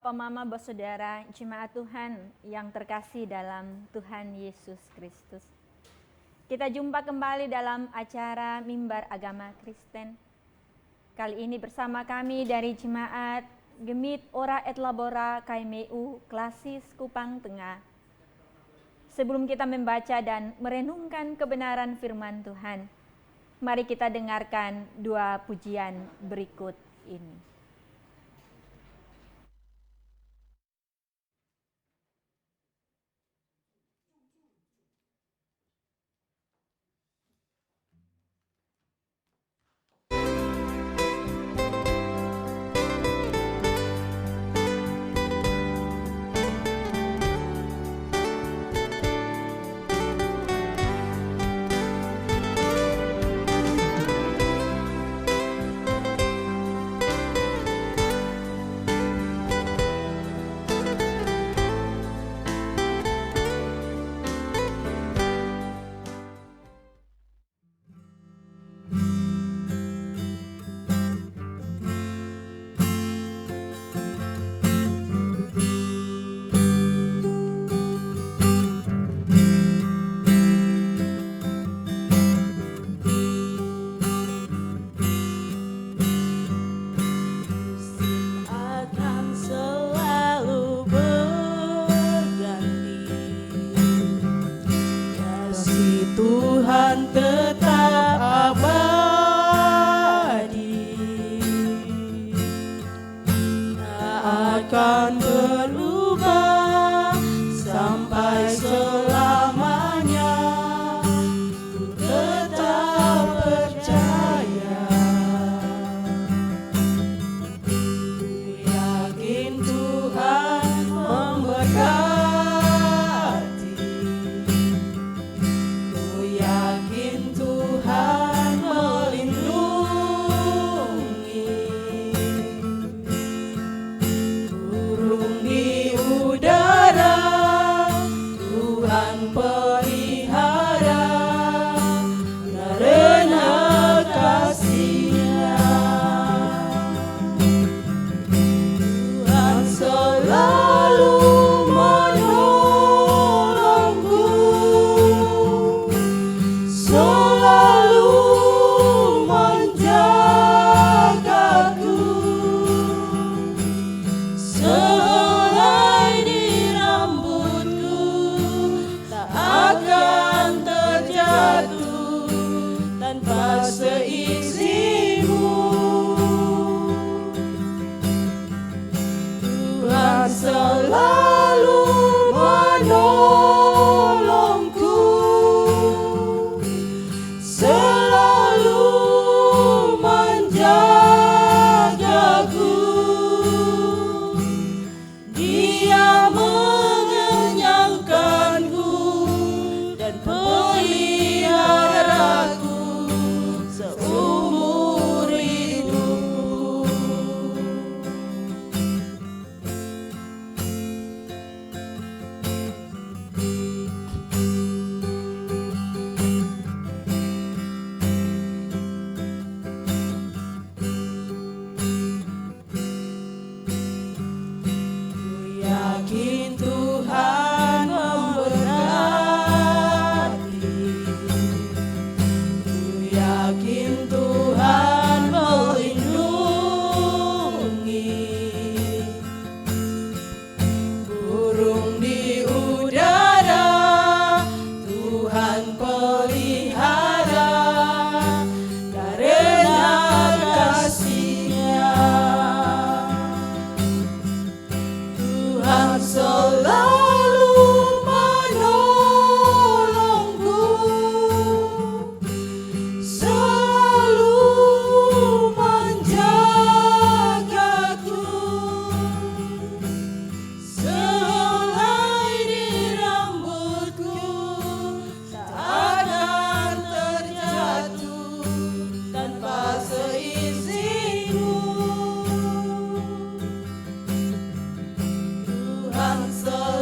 Bapak, Mama, Saudara, jemaat Tuhan yang terkasih dalam Tuhan Yesus Kristus. Kita jumpa kembali dalam acara Mimbar Agama Kristen. Kali ini bersama kami dari jemaat Gemit Ora et Labora KMU Klasis Kupang Tengah. Sebelum kita membaca dan merenungkan kebenaran firman Tuhan, mari kita dengarkan dua pujian berikut ini. So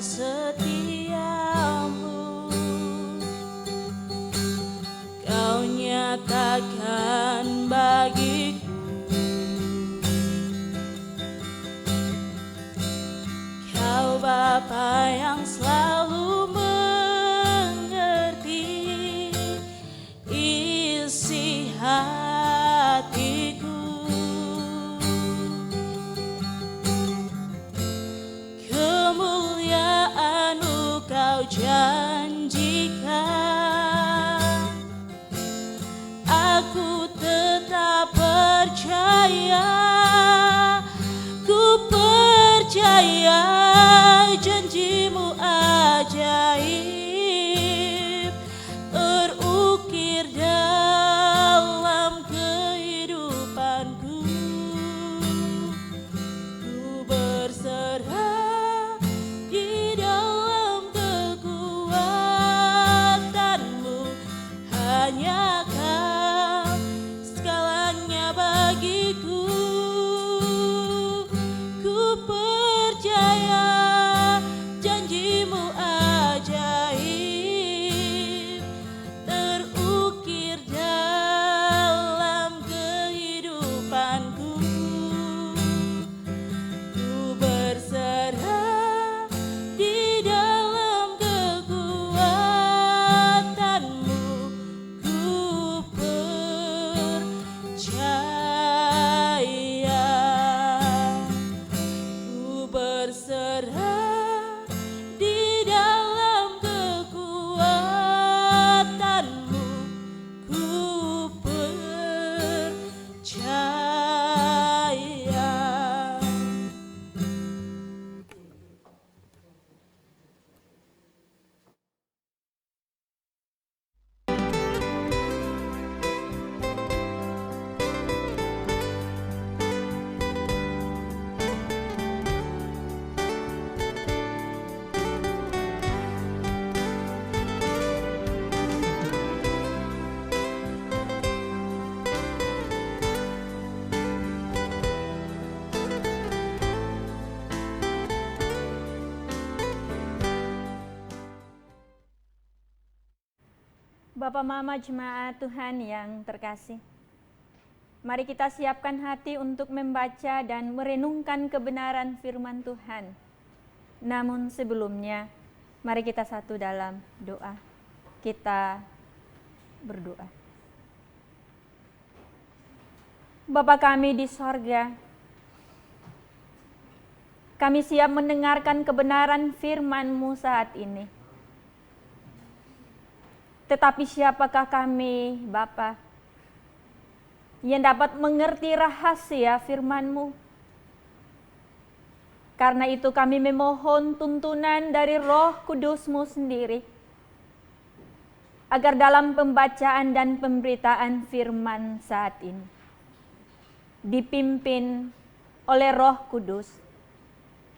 setiamu, Kau nyatakan bagiku. Kau Bapa yang selalu mengerti isi hatiku. Kemuliaan-Mu Kau janjikan, aku tetap percaya, ku percaya janji-Mu ajaib terukir dalam kehidupanku. Ku berserah di dalam kekuatan-Mu, hanya Kau segalanya bagiku. Ku percaya janji-Mu ajaib terukir dalam kehidupanku. Ku berserah di dalam kekuatan-Mu, ku percaya. Ku berserah di dalam kekuatan-Mu, ku percaya. Bapak Mama Jemaat Tuhan yang terkasih, mari kita siapkan hati untuk membaca dan merenungkan kebenaran firman Tuhan. Namun sebelumnya, mari kita satu dalam doa. Kita berdoa. Bapa kami di sorga, kami siap mendengarkan kebenaran firman-Mu saat ini. Tetapi siapakah kami, Bapa, yang dapat mengerti rahasia firman-Mu? Karena itu kami memohon tuntunan dari Roh Kudus-Mu sendiri, agar dalam pembacaan dan pemberitaan firman saat ini, dipimpin oleh Roh Kudus,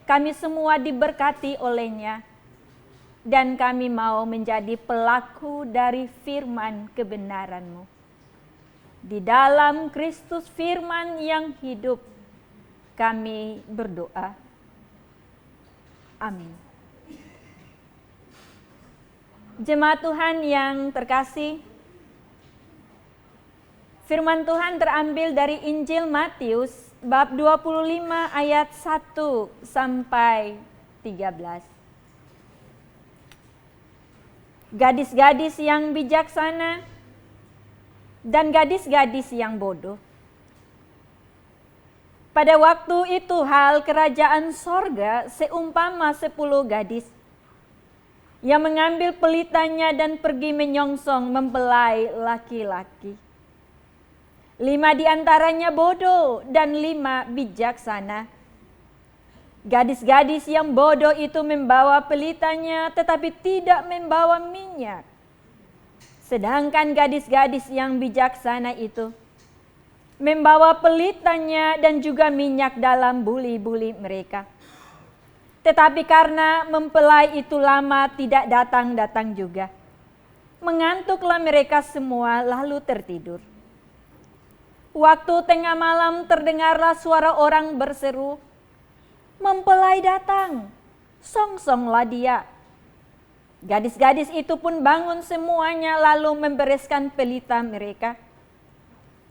kami semua diberkati olehnya, dan kami mau menjadi pelaku dari firman kebenaran-Mu. Di dalam Kristus firman yang hidup, kami berdoa. Amin. Jemaat Tuhan yang terkasih, firman Tuhan terambil dari Injil Matius bab 25 ayat 1 sampai 13. Gadis-gadis yang bijaksana dan gadis-gadis yang bodoh. Pada waktu itu hal kerajaan sorga seumpama 10 gadis yang mengambil pelitanya dan pergi menyongsong mempelai laki-laki. 5 di antaranya bodoh dan 5 bijaksana. Gadis-gadis yang bodoh itu membawa pelitanya tetapi tidak membawa minyak. Sedangkan gadis-gadis yang bijaksana itu membawa pelitanya dan juga minyak dalam buli-buli mereka. Tetapi karena mempelai itu lama tidak datang-datang juga, mengantuklah mereka semua lalu tertidur. Waktu tengah malam terdengarlah suara orang berseru, "Mempelai datang, songsonglah dia. Gadis-gadis itu pun bangun semuanya lalu membereskan pelita mereka.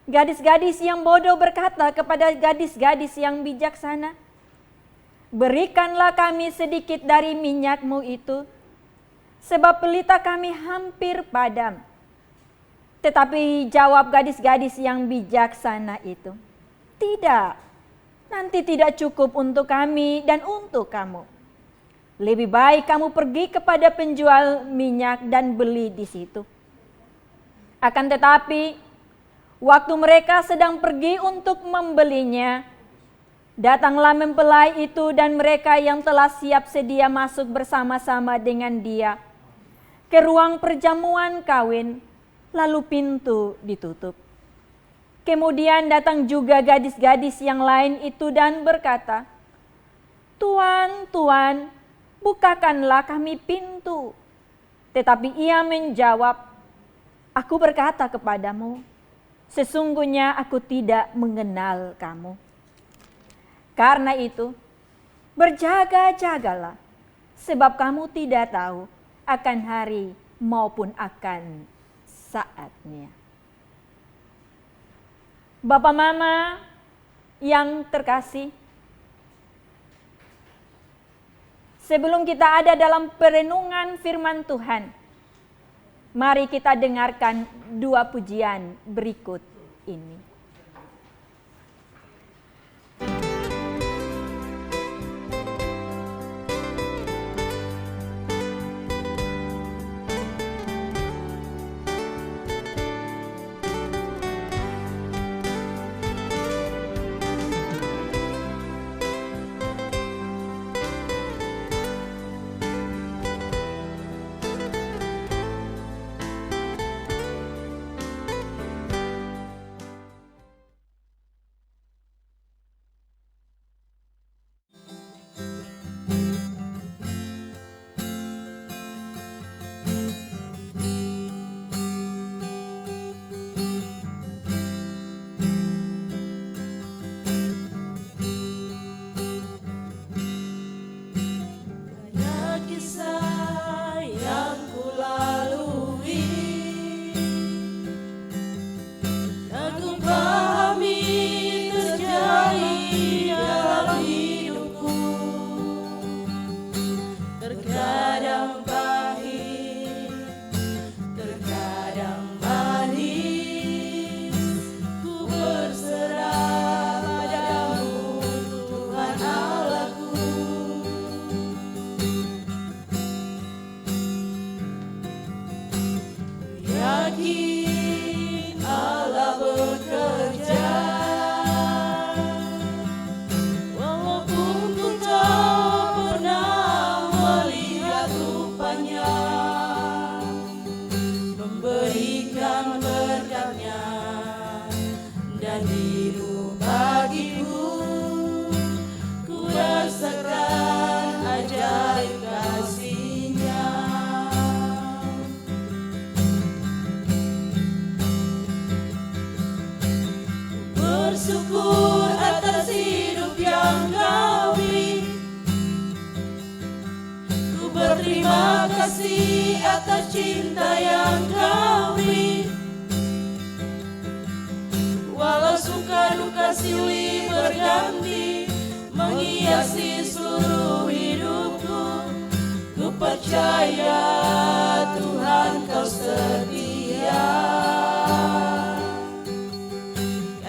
Gadis-gadis yang bodoh berkata kepada gadis-gadis yang bijaksana, berikanlah kami sedikit dari minyakmu itu, sebab pelita kami hampir padam. Tetapi jawab gadis-gadis yang bijaksana itu, tidak, nanti tidak cukup untuk kami dan untuk kamu. Lebih baik kamu pergi kepada penjual minyak dan beli di situ. Akan tetapi, waktu mereka sedang pergi untuk membelinya, datanglah mempelai itu dan mereka yang telah siap sedia masuk bersama-sama dengan dia ke ruang perjamuan kawin, lalu pintu ditutup. Kemudian datang juga gadis-gadis yang lain itu dan berkata, Tuan, Tuan, bukakanlah kami pintu. Tetapi ia menjawab, aku berkata kepadamu, sesungguhnya aku tidak mengenal kamu. Karena itu, berjaga-jagalah, sebab kamu tidak tahu akan hari maupun akan saatnya. Bapak Mama yang terkasih, sebelum kita ada dalam perenungan firman Tuhan, mari kita dengarkan dua pujian berikut ini. Bersyukur atas hidup yang Kau beri. Ku berterima kasih atas cinta yang Kau beri. Walau suka duka silih berganti menghiasi seluruh hidupku, ku percaya Tuhan Kau setia.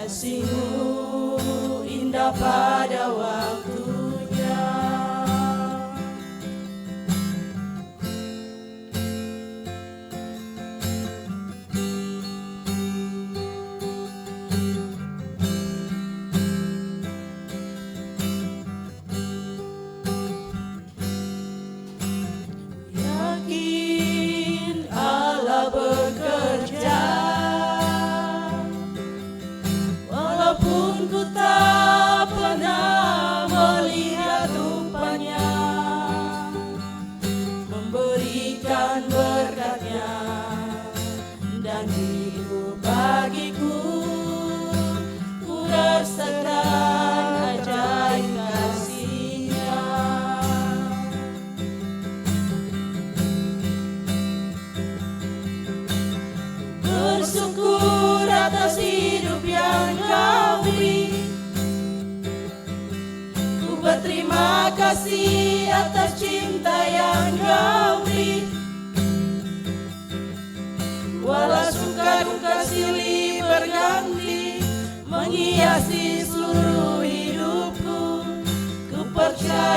Kasih-Mu indah pada waktunya. Yakin Allah bekerja, walaupun ku tak pernah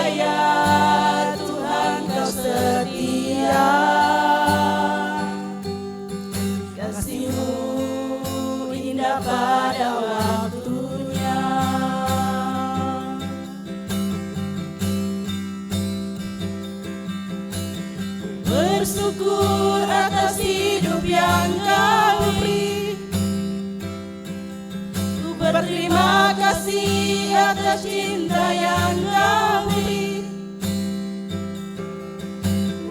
percaya Tuhan kau setia. Kasih-Mu indah pada waktunya. Bersyukur atas hidup yang Kau beri. Ku berterima kasih atas cinta yang Kau beri.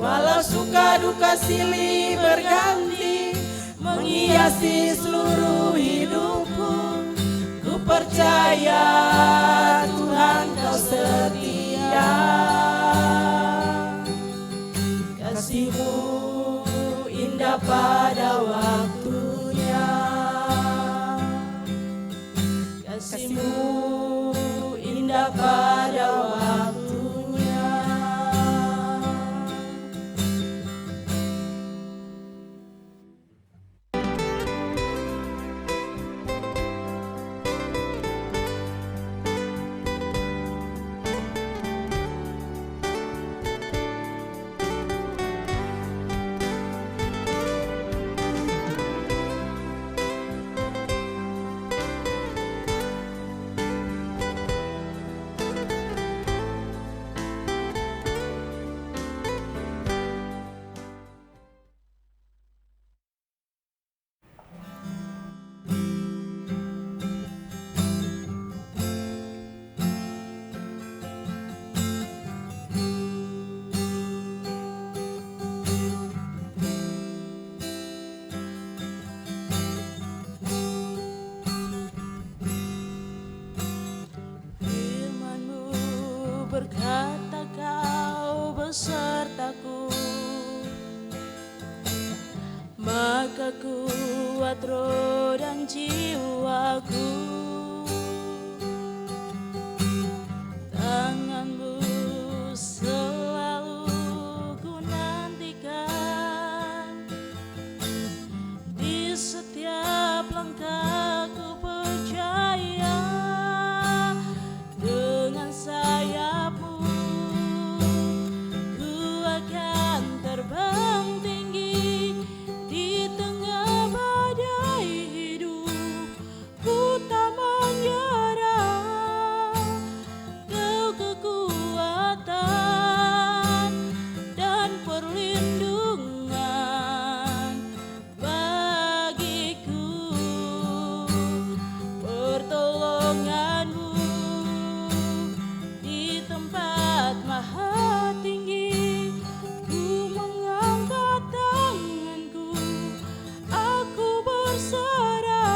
Walau suka duka silih berganti menghiasi seluruh hidupku, ku percaya Tuhan kau setia. Kasih-Mu indah pada waktunya. Kasih-Mu indah pada waktunya. Berkata kau besertaku, maka kuat roh dan jiwaku. Tangan-Mu selalu ku nantikan, di setiap langkahku percaya. Dengan sayap-Mu ku akan terbang tinggi di tengah badai hidup. Ku tak menyerah, Kau kekuatan dan perlindungan bagiku. Pertolongan-Mu di tempat maha tinggi, ku mengangkat tanganku, aku berserah.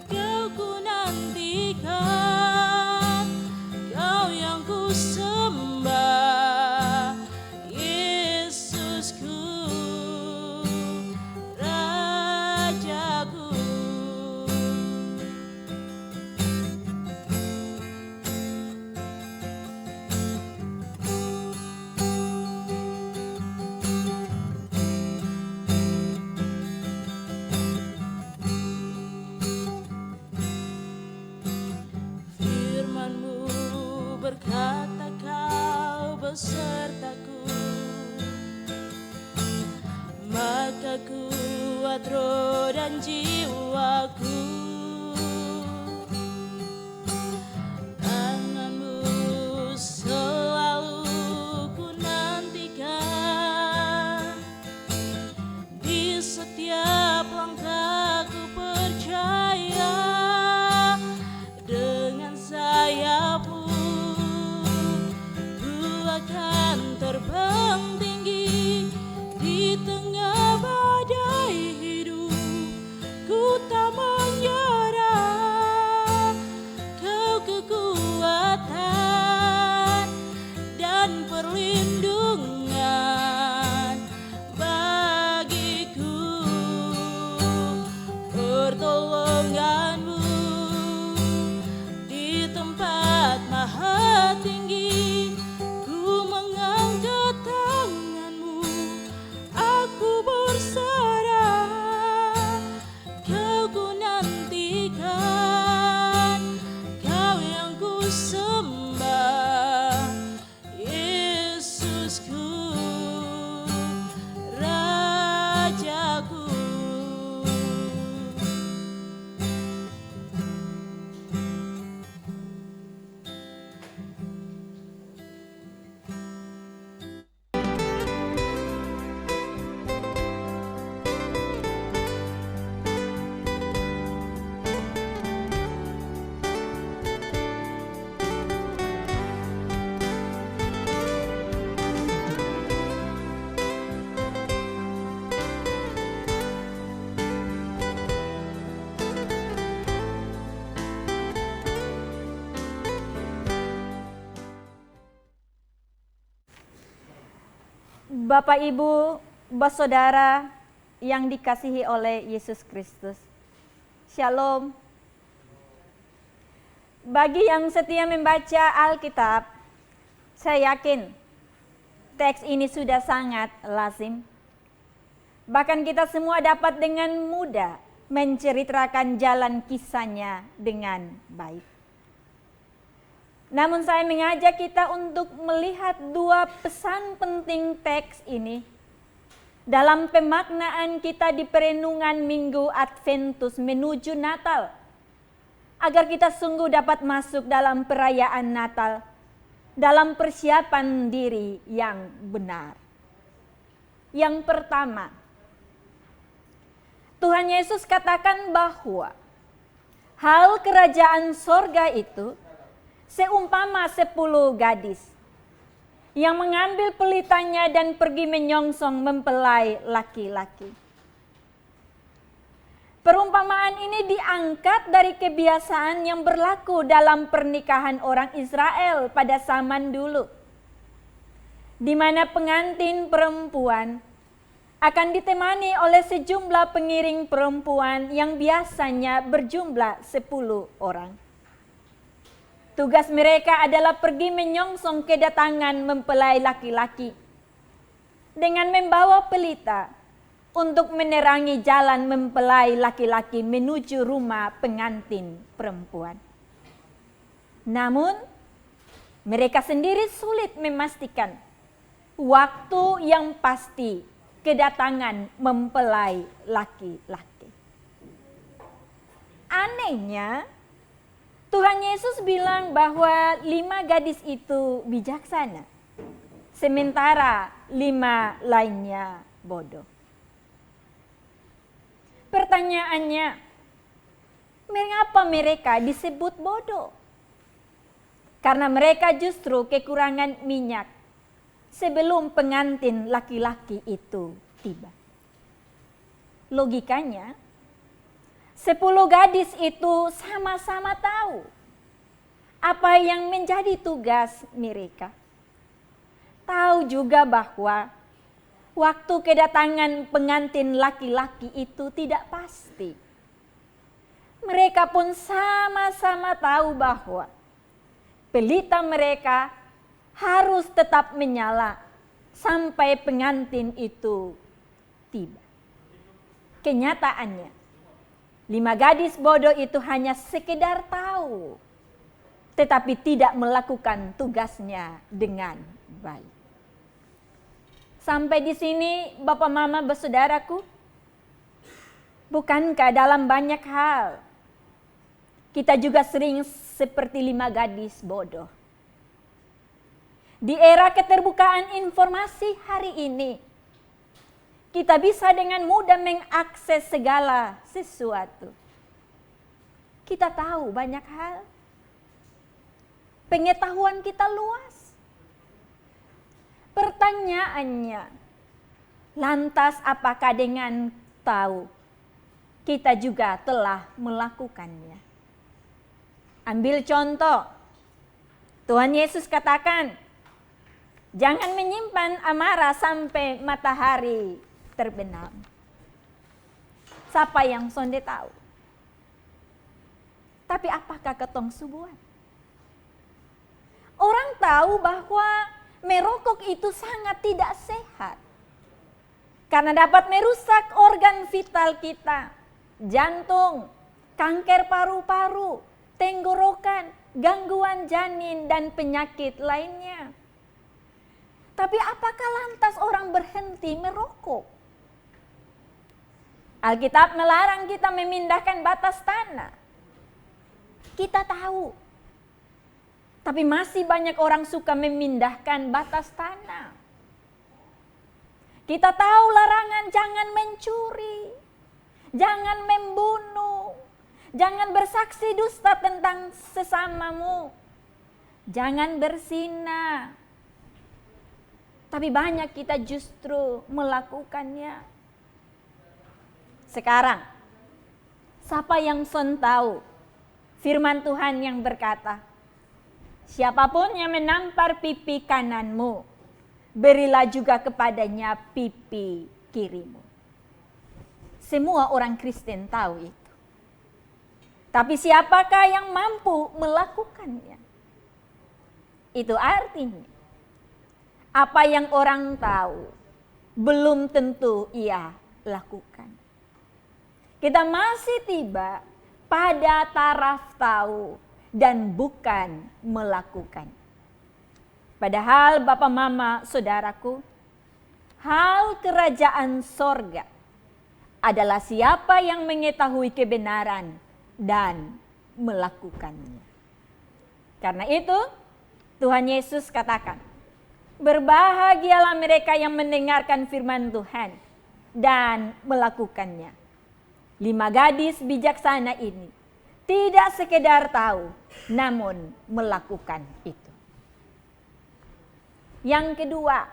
Kau ku nantikan, Kau yang ku sembah, Yesusku, Rajaku. Firman-Mu berkata kau besertaku, maka kuat roh dan jiwaku. Tangan-Mu selalu ku nantikan, di setiap langkahku percaya. Dengan sayap-Mu ku akan terbang tinggi di tengah badai hidup. Ku tak menyerah, Kau kekuatan dan perlindungan bagiku. Pertolongan-Mu di tempat maha tinggi, ku mengangkat tangan-Mu, aku berserah. Kau ku nantikan, Kau yang ku sembah, Yesusku, Rajaku. Bapak, Ibu, Saudara yang dikasihi oleh Yesus Kristus. Shalom. Bagi yang setia membaca Alkitab, saya yakin teks ini sudah sangat lazim. Bahkan kita semua dapat dengan mudah menceritakan jalan kisahnya dengan baik. Namun saya mengajak kita untuk melihat dua pesan penting teks ini dalam pemaknaan kita di perenungan Minggu Adventus menuju Natal, agar kita sungguh dapat masuk dalam perayaan Natal dalam persiapan diri yang benar. Yang pertama, Tuhan Yesus katakan bahwa hal kerajaan sorga itu seumpama 10 gadis yang mengambil pelitanya dan pergi menyongsong mempelai laki-laki. Perumpamaan ini diangkat dari kebiasaan yang berlaku dalam pernikahan orang Israel pada zaman dulu, di mana pengantin perempuan akan ditemani oleh sejumlah pengiring perempuan yang biasanya berjumlah 10 orang. Tugas mereka adalah pergi menyongsong kedatangan mempelai laki-laki dengan membawa pelita untuk menerangi jalan mempelai laki-laki menuju rumah pengantin perempuan. Namun, mereka sendiri sulit memastikan waktu yang pasti kedatangan mempelai laki-laki. Anehnya, Tuhan Yesus bilang bahwa 5 gadis itu bijaksana, sementara 5 lainnya bodoh. Pertanyaannya, mengapa mereka disebut bodoh? Karena mereka justru kekurangan minyak sebelum pengantin laki-laki itu tiba. Logikanya, 10 gadis itu sama-sama tahu apa yang menjadi tugas mereka. Tahu juga bahwa waktu kedatangan pengantin laki-laki itu tidak pasti. Mereka pun sama-sama tahu bahwa pelita mereka harus tetap menyala sampai pengantin itu tiba. Kenyataannya, 5 gadis bodoh itu hanya sekedar tahu, tetapi tidak melakukan tugasnya dengan baik. Sampai di sini, Bapak, Mama, Saudaraku, bukankah dalam banyak hal kita juga sering seperti 5 gadis bodoh? Di era keterbukaan informasi hari ini, kita bisa dengan mudah mengakses segala sesuatu. Kita tahu banyak hal. Pengetahuan kita luas. Pertanyaannya, lantas apakah dengan tahu kita juga telah melakukannya? Ambil contoh, Tuhan Yesus katakan, jangan menyimpan amarah sampai matahari terbenam. Siapa yang sonde tahu? Tapi apakah ketong subuhan? Orang tahu bahwa merokok itu sangat tidak sehat. Karena dapat merusak organ vital kita. Jantung, kanker paru-paru, tenggorokan, gangguan janin, dan penyakit lainnya. Tapi apakah lantas orang berhenti merokok? Alkitab melarang kita memindahkan batas tanah. Kita tahu. Tapi masih banyak orang suka memindahkan batas tanah. Kita tahu larangan jangan mencuri, jangan membunuh, jangan bersaksi dusta tentang sesamamu, jangan berzina. Tapi banyak kita justru melakukannya. Sekarang, siapa yang son tahu firman Tuhan yang berkata, siapapun yang menampar pipi kananmu, berilah juga kepadanya pipi kirimu. Semua orang Kristen tahu itu. Tapi siapakah yang mampu melakukannya? Itu artinya, apa yang orang tahu, belum tentu ia lakukan. Kita masih tiba pada taraf tahu dan bukan melakukan. Padahal Bapak Mama Saudaraku, hal kerajaan sorga adalah siapa yang mengetahui kebenaran dan melakukannya. Karena itu Tuhan Yesus katakan, berbahagialah mereka yang mendengarkan firman Tuhan dan melakukannya. 5 gadis bijaksana ini tidak sekedar tahu, namun melakukan itu. Yang kedua,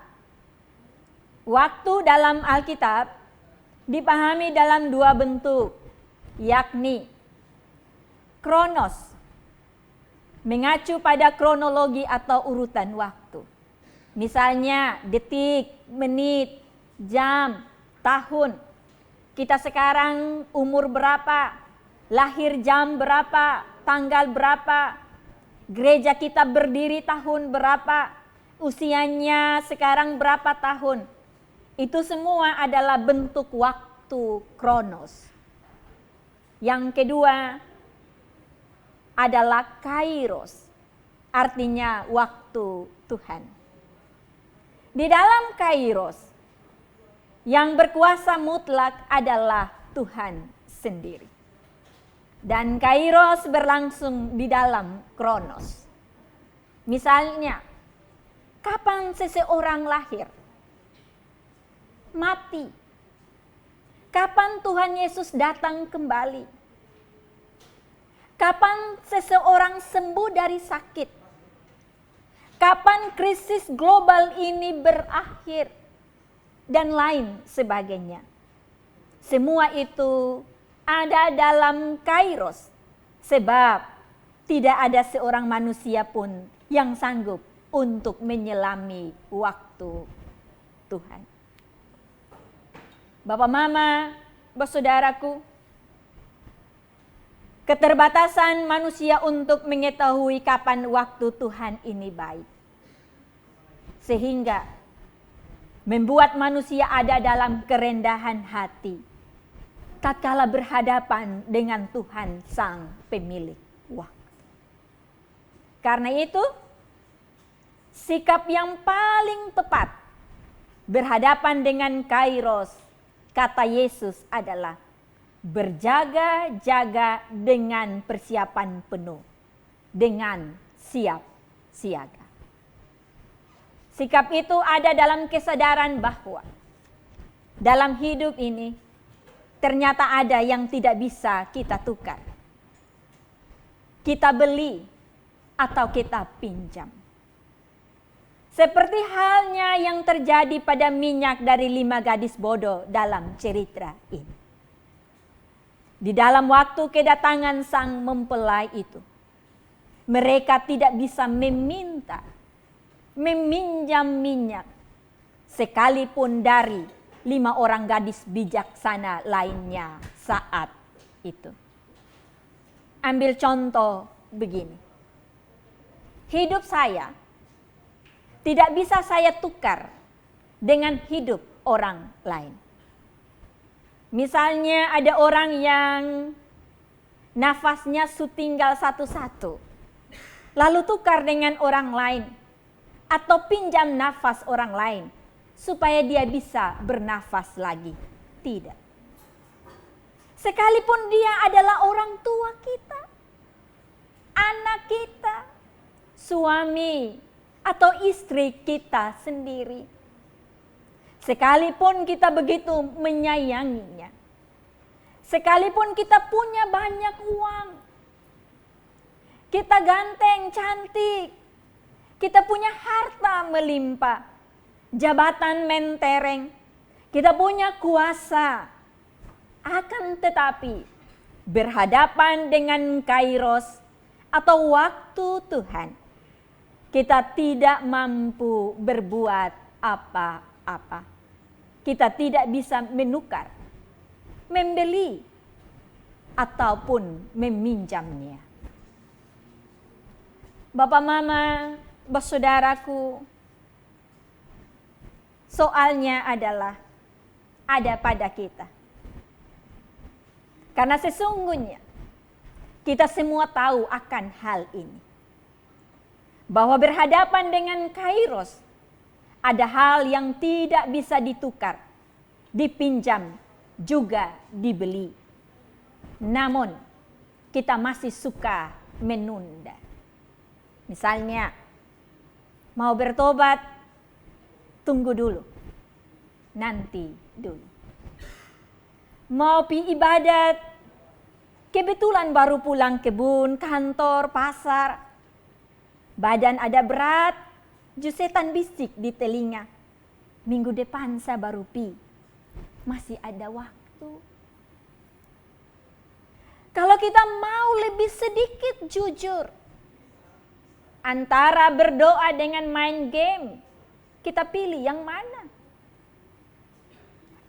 waktu dalam Alkitab dipahami dalam 2 bentuk, yakni kronos, mengacu pada kronologi atau urutan waktu. Misalnya detik, menit, jam, tahun. Kita sekarang umur berapa, lahir jam berapa, tanggal berapa, gereja kita berdiri tahun berapa, usianya sekarang berapa tahun. Itu semua adalah bentuk waktu kronos. Yang kedua adalah kairos, artinya waktu Tuhan. Di dalam kairos, yang berkuasa mutlak adalah Tuhan sendiri. Dan kairos berlangsung di dalam kronos. Misalnya, kapan seseorang lahir? Mati. Kapan Tuhan Yesus datang kembali? Kapan seseorang sembuh dari sakit? Kapan krisis global ini berakhir? Dan lain sebagainya. Semua itu ada dalam kairos. Sebab tidak ada seorang manusia pun yang sanggup untuk menyelami waktu Tuhan. Bapak Mama, Saudaraku, keterbatasan manusia untuk mengetahui kapan waktu Tuhan ini baik. Sehingga membuat manusia ada dalam kerendahan hati tatkala berhadapan dengan Tuhan Sang Pemilik waktu. Karena itu, sikap yang paling tepat berhadapan dengan kairos, kata Yesus adalah berjaga-jaga dengan persiapan penuh, dengan siap siaga. Sikap itu ada dalam kesadaran bahwa dalam hidup ini ternyata ada yang tidak bisa kita tukar. Kita beli atau kita pinjam. Seperti halnya yang terjadi pada minyak dari 5 gadis bodoh dalam cerita ini. Di dalam waktu kedatangan sang mempelai itu, mereka tidak bisa meminjam minyak sekalipun dari 5 orang gadis bijaksana lainnya saat itu. Ambil contoh begini. Hidup saya tidak bisa saya tukar dengan hidup orang lain. Misalnya ada orang yang nafasnya tinggal satu-satu, lalu tukar dengan orang lain. atau pinjam nafas orang lain supaya dia bisa bernafas lagi. Tidak. Sekalipun dia adalah orang tua kita, anak kita, suami atau istri kita sendiri. Sekalipun kita begitu menyayanginya, sekalipun kita punya banyak uang, kita ganteng, cantik, kita punya harta melimpah, jabatan mentereng, kita punya kuasa, akan tetapi berhadapan dengan kairos atau waktu Tuhan, kita tidak mampu berbuat apa-apa. Kita tidak bisa menukar, membeli, ataupun meminjamnya. Bapak, Mama, saudaraku, soalnya adalah ada pada kita. Karena sesungguhnya kita semua tahu akan hal ini. Bahwa berhadapan dengan kairos, ada hal yang tidak bisa ditukar, dipinjam, juga dibeli. Namun, kita masih suka menunda. Misalnya, mau bertobat, tunggu dulu. Nanti dulu. Mau pergi ibadat, kebetulan baru pulang kebun, kantor, pasar. Badan ada berat, setan bisik di telinga. Minggu depan saya baru pi. Masih ada waktu. Kalau kita mau lebih sedikit jujur, antara berdoa dengan main game, kita pilih yang mana?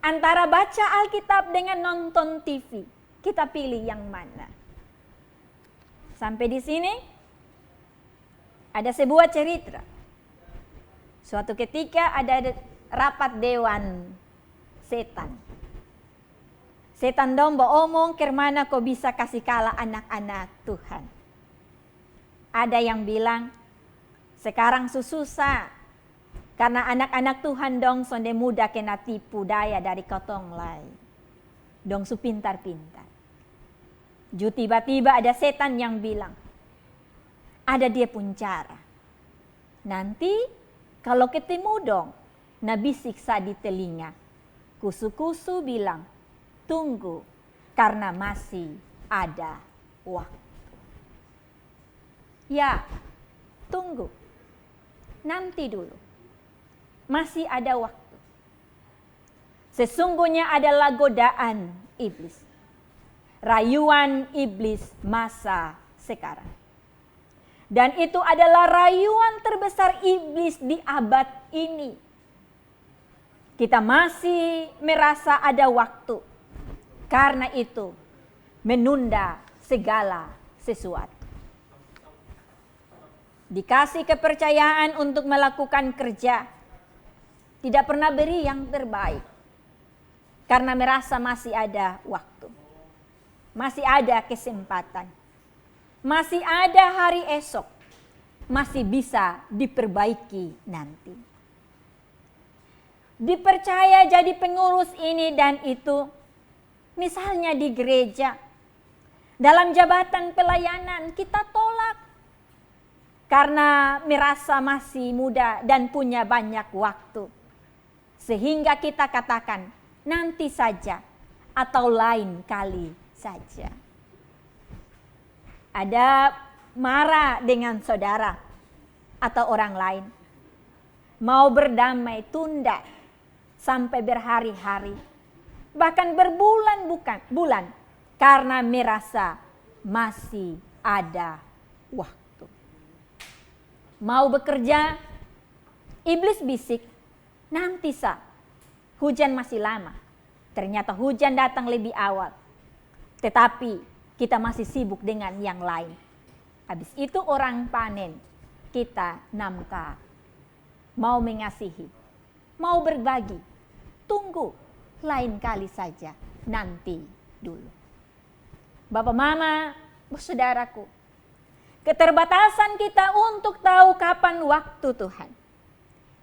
Antara baca Alkitab dengan nonton TV, kita pilih yang mana? Sampai di sini ada sebuah cerita. Suatu ketika ada rapat dewan setan. Setan dong omong, kemana kau bisa kasih kalah anak-anak Tuhan. Ada yang bilang, sekarang susah. Karena anak-anak Tuhan dong sonde muda kena tipu daya dari kotong lain. Dong su pintar-pintar. Tiba-tiba ada setan yang bilang, ada dia pun cara. Nanti kalau ketemu dong, nabi siksa di telinga. Kusu-kusu bilang, tunggu karena masih ada waktu. Ya, tunggu. Nanti dulu. Masih ada waktu. Sesungguhnya adalah godaan iblis. Rayuan iblis masa sekarang. Dan itu adalah rayuan terbesar iblis di abad ini. Kita masih merasa ada waktu. Karena itu menunda segala sesuatu. Dikasih kepercayaan untuk melakukan kerja. Tidak pernah beri yang terbaik. Karena merasa masih ada waktu. Masih ada kesempatan. Masih ada hari esok. Masih bisa diperbaiki nanti. Dipercaya jadi pengurus ini dan itu. Misalnya di gereja. Dalam jabatan pelayanan kita tolak. Karena merasa masih muda dan punya banyak waktu. Sehingga kita katakan nanti saja atau lain kali saja. Ada marah dengan saudara atau orang lain. Mau berdamai tunda sampai berhari-hari. Bahkan berbulan karena merasa masih ada waktu. Mau bekerja, iblis bisik, nanti hujan masih lama. Ternyata hujan datang lebih awal. Tetapi kita masih sibuk dengan yang lain. Habis itu orang panen, kita namka. Mau mengasihi, mau berbagi, tunggu lain kali saja, nanti dulu. Bapak, Mama, saudaraku, keterbatasan kita untuk tahu kapan waktu Tuhan.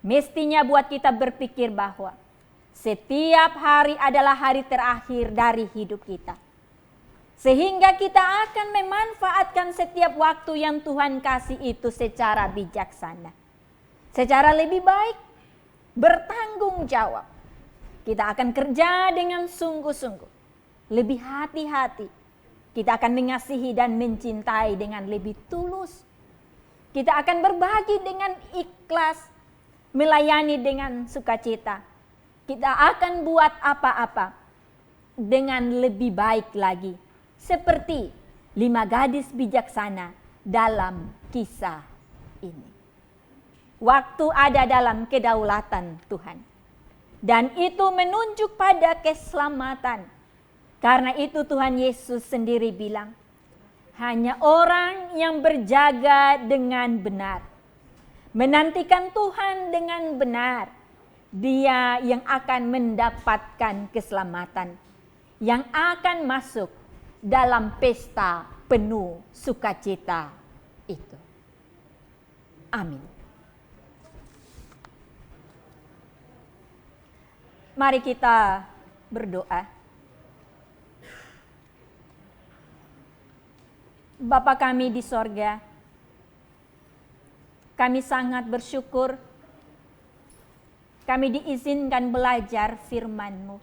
mestinya buat kita berpikir bahwa setiap hari adalah hari terakhir dari hidup kita. Sehingga kita akan memanfaatkan setiap waktu yang Tuhan kasih itu secara bijaksana. Secara lebih baik, bertanggung jawab. Kita akan kerja dengan sungguh-sungguh. Lebih hati-hati. Kita akan mengasihi dan mencintai dengan lebih tulus. Kita akan berbagi dengan ikhlas. Melayani dengan sukacita. Kita akan buat apa-apa dengan lebih baik lagi. Seperti 5 gadis bijaksana dalam kisah ini. Waktu ada dalam kedaulatan Tuhan. Dan itu menunjuk pada keselamatan. Karena itu Tuhan Yesus sendiri bilang, hanya orang yang berjaga dengan benar, menantikan Tuhan dengan benar, dia yang akan mendapatkan keselamatan, yang akan masuk dalam pesta penuh sukacita itu. Amin. Mari kita berdoa. Bapa kami di sorga, kami sangat bersyukur kami diizinkan belajar firman-Mu.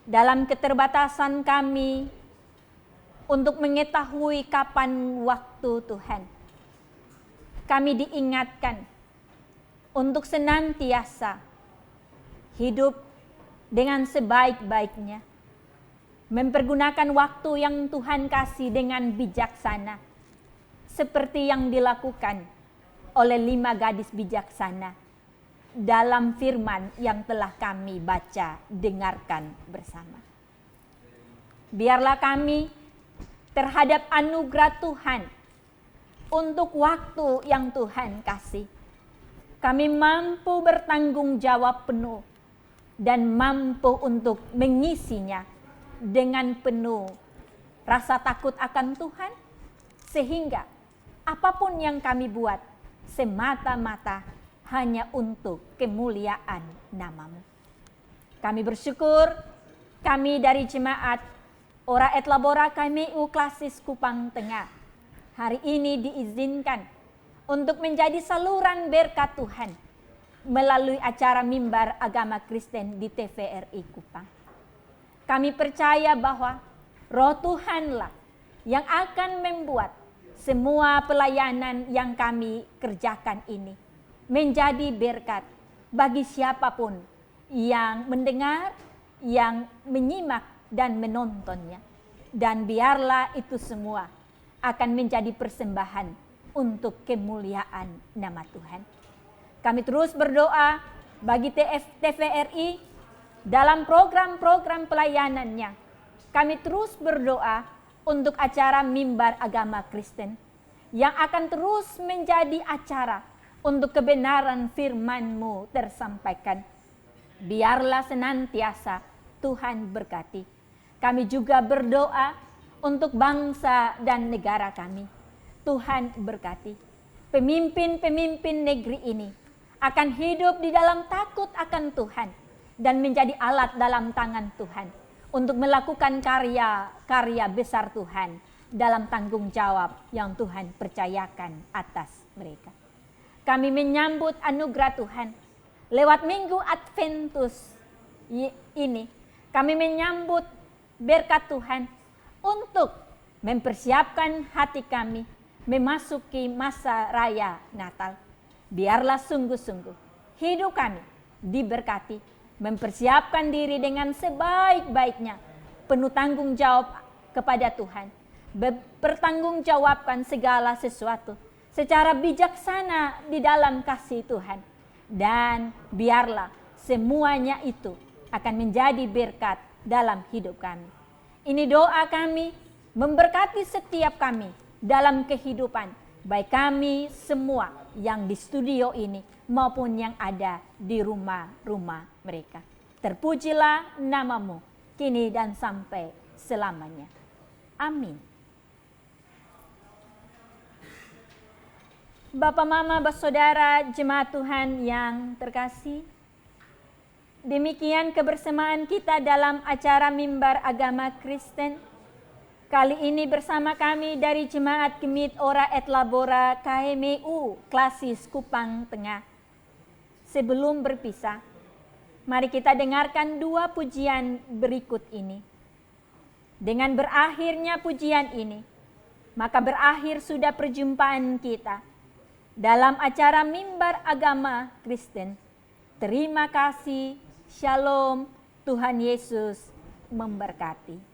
Dalam keterbatasan kami untuk mengetahui kapan waktu Tuhan, kami diingatkan untuk senantiasa hidup dengan sebaik-baiknya, mempergunakan waktu yang Tuhan kasih dengan bijaksana, seperti yang dilakukan oleh 5 gadis bijaksana dalam firman yang telah kami baca, dengarkan bersama. Biarlah kami terhadap anugerah Tuhan untuk waktu yang Tuhan kasih, kami mampu bertanggung jawab penuh dan mampu untuk mengisinya dengan penuh rasa takut akan Tuhan, sehingga apapun yang kami buat semata-mata hanya untuk kemuliaan nama-Mu. Kami bersyukur, kami dari jemaat Ora et Labora KMU Klasis Kupang Tengah hari ini diizinkan untuk menjadi saluran berkat Tuhan melalui acara Mimbar Agama Kristen di TVRI Kupang. Kami percaya bahwa Roh Tuhanlah yang akan membuat semua pelayanan yang kami kerjakan ini menjadi berkat bagi siapapun yang mendengar, yang menyimak dan menontonnya. Dan biarlah itu semua akan menjadi persembahan untuk kemuliaan nama Tuhan. Kami terus berdoa bagi TVRI dalam program-program pelayanannya. Kami terus berdoa untuk acara Mimbar Agama Kristen yang akan terus menjadi acara untuk kebenaran firman-Mu tersampaikan. Biarlah senantiasa Tuhan berkati. Kami juga berdoa untuk bangsa dan negara kami. Tuhan berkati. Pemimpin-pemimpin negeri ini akan hidup di dalam takut akan Tuhan dan menjadi alat dalam tangan Tuhan untuk melakukan karya-karya besar Tuhan dalam tanggung jawab yang Tuhan percayakan atas mereka. Kami menyambut anugerah Tuhan lewat Minggu Adventus ini. Kami menyambut berkat Tuhan untuk mempersiapkan hati kami memasuki masa raya Natal. Biarlah sungguh-sungguh hidup kami diberkati, mempersiapkan diri dengan sebaik-baiknya, penuh tanggung jawab kepada Tuhan, bertanggungjawabkan segala sesuatu secara bijaksana di dalam kasih Tuhan. Dan biarlah semuanya itu akan menjadi berkat dalam hidup kami. Ini doa kami, memberkati setiap kami dalam kehidupan, baik kami semua yang di studio ini maupun yang ada di rumah-rumah mereka. Terpujilah nama-Mu kini dan sampai selamanya. Amin. Bapak, Mama, Saudara, jemaat Tuhan yang terkasih, demikian kebersamaan kita dalam acara Mimbar Agama Kristen. Kali ini bersama kami dari Jemaat Gemit Ora et Labora KMU Klasis Kupang Tengah. Sebelum berpisah, mari kita dengarkan dua pujian berikut ini. Dengan berakhirnya pujian ini, maka berakhir sudah perjumpaan kita dalam acara Mimbar Agama Kristen. Terima kasih, Shalom, Tuhan Yesus memberkati.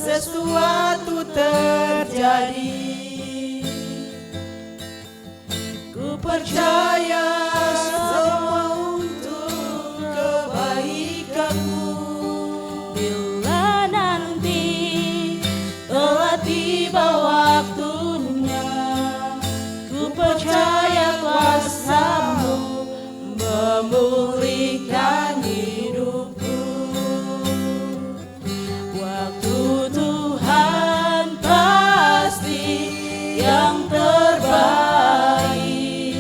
Sesuatu terjadi, ku percaya semua untuk kebaikanmu. Bila nanti telah tiba waktunya, ku percaya kuasa-Mu memulihkan hidupku. Tuhan pasti yang terbaik,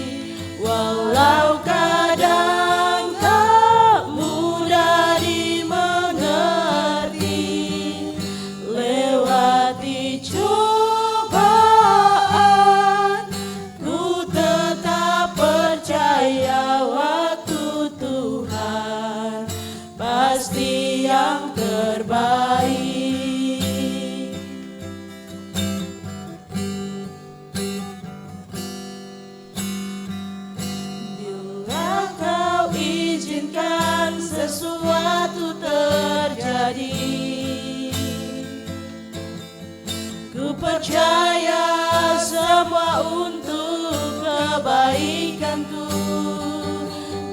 walau kadang tak mudah dimengerti. Lewati cobaan, ku tetap percaya waktu Tuhan pasti yang terbaik. Sesuatu terjadi, ku percaya semua untuk kebaikanku.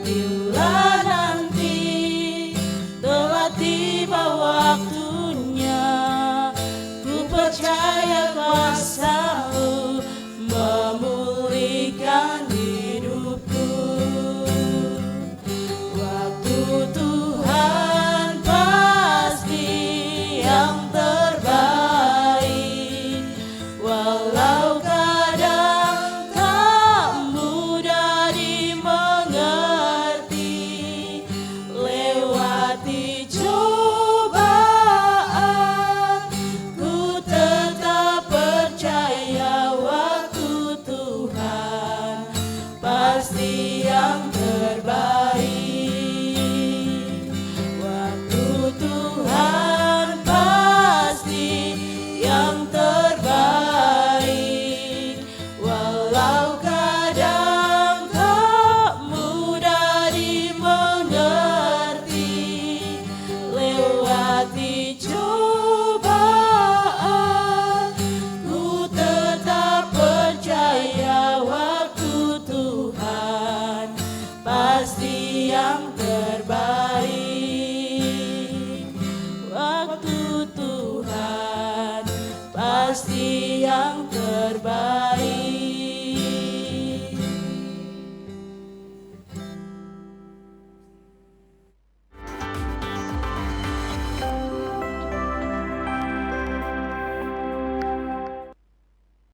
Bila nanti telah tiba waktunya, ku percaya kuasa-Mu memulihkan hidupku. Tuhan pasti yang terbaik, walau kadang tak mudah dimengerti. Lewati cobaan, ku tetap percaya waktu Tuhan pasti yang terbaik. Tuhan pasti yang terbaik, walau kadang tak mudah dimengerti. Lewati cobaan, ku tetap percaya waktu Tuhan pasti yang terbaik. Waktu Tuhan pasti yang terbaik.